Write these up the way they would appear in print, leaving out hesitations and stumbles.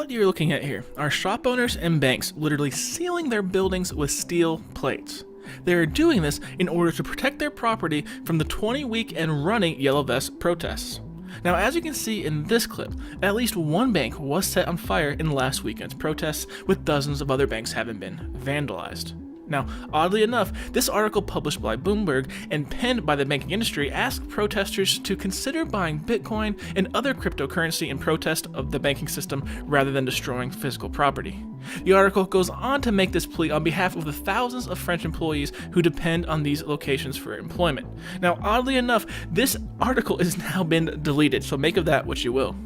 What you're looking at here are shop owners and banks literally sealing their buildings with steel plates. They are doing this in order to protect their property from the 20-week and running Yellow Vest protests. Now, as you can see in this clip, at least one bank was set on fire in last weekend's protests, with dozens of other banks having been vandalized. Now, oddly enough, this article published by Bloomberg and penned by the banking industry asked protesters to consider buying Bitcoin and other cryptocurrency in protest of the banking system rather than destroying physical property. The article goes on to make this plea on behalf of the thousands of French employees who depend on these locations for employment. Now, oddly enough, this article has now been deleted, so make of that what you will.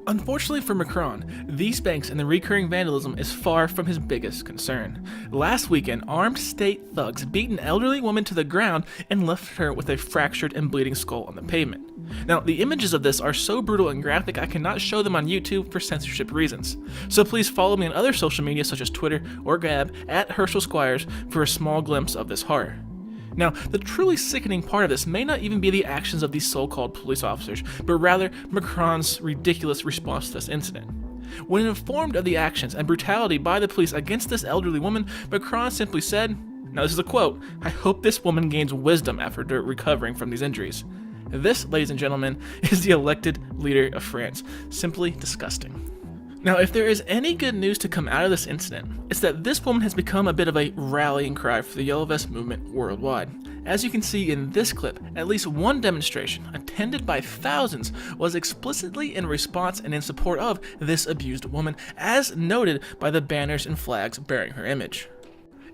Unfortunately for Macron, these banks and the recurring vandalism is far from his biggest concern. Last weekend, armed state thugs beat an elderly woman to the ground and left her with a fractured and bleeding skull on the pavement. Now, the images of this are so brutal and graphic I cannot show them on YouTube for censorship reasons. So please follow me on other social media such as Twitter or Gab at Herschel Squires for a small glimpse of this horror. Now, the truly sickening part of this may not even be the actions of these so-called police officers, but rather Macron's ridiculous response to this incident. When informed of the actions and brutality by the police against this elderly woman, Macron simply said, now this is a quote, "I hope this woman gains wisdom after recovering from these injuries." This, ladies and gentlemen, is the elected leader of France. Simply disgusting. Now, if there is any good news to come out of this incident, it's that this woman has become a bit of a rallying cry for the Yellow Vest movement worldwide. As you can see in this clip, at least one demonstration, attended by thousands, was explicitly in response and in support of this abused woman, as noted by the banners and flags bearing her image.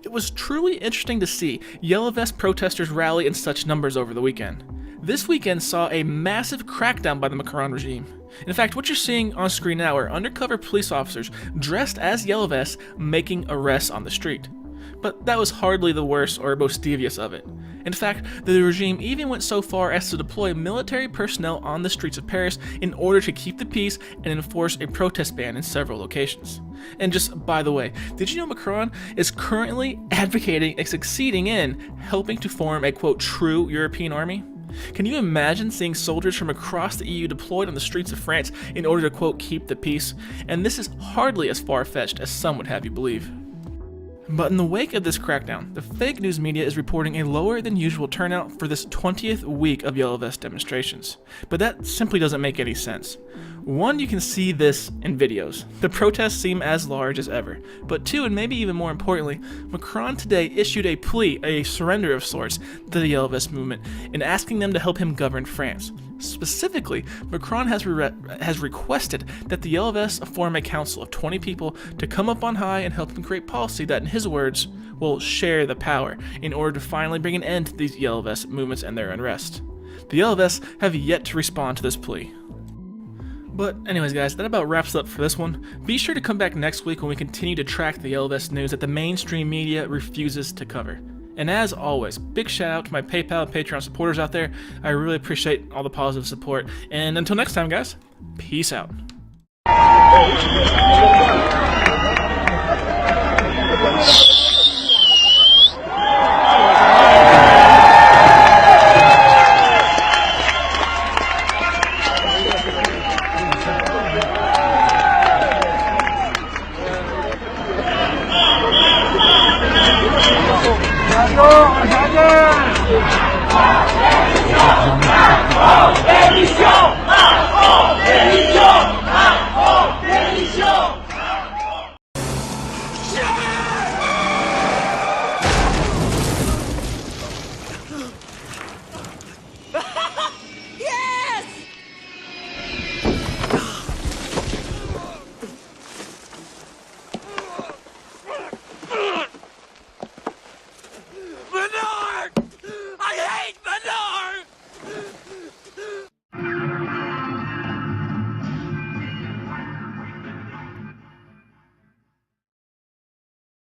It was truly interesting to see Yellow Vest protesters rally in such numbers over the weekend. This weekend saw a massive crackdown by the Macron regime. In fact, what you're seeing on screen now are undercover police officers dressed as Yellow Vests making arrests on the street. But that was hardly the worst or most devious of it. In fact, the regime even went so far as to deploy military personnel on the streets of Paris in order to keep the peace and enforce a protest ban in several locations. And just by the way, did you know Macron is currently advocating and succeeding in helping to form a quote true European army? Can you imagine seeing soldiers from across the EU deployed on the streets of France in order to quote keep the peace? And this is hardly as far-fetched as some would have you believe. But in the wake of this crackdown, the fake news media is reporting a lower than usual turnout for this 20th week of Yellow Vest demonstrations. But that simply doesn't make any sense. One, you can see this in videos. The protests seem as large as ever. But two, and maybe even more importantly, Macron today issued a plea, a surrender of sorts, to the Yellow Vest movement in asking them to help him govern France. Specifically, Macron has requested that the Yellow Vests form a council of 20 people to come up on high and help him create policy that, in his words, will share the power in order to finally bring an end to these Yellow Vest movements and their unrest. The Yellow Vests have yet to respond to this plea. But anyways guys, that about wraps up for this one. Be sure to come back next week when we continue to track the Yellow Vest news that the mainstream media refuses to cover. And as always, big shout out to my PayPal and Patreon supporters out there. I really appreciate all the positive support. And until next time guys, peace out. Démission!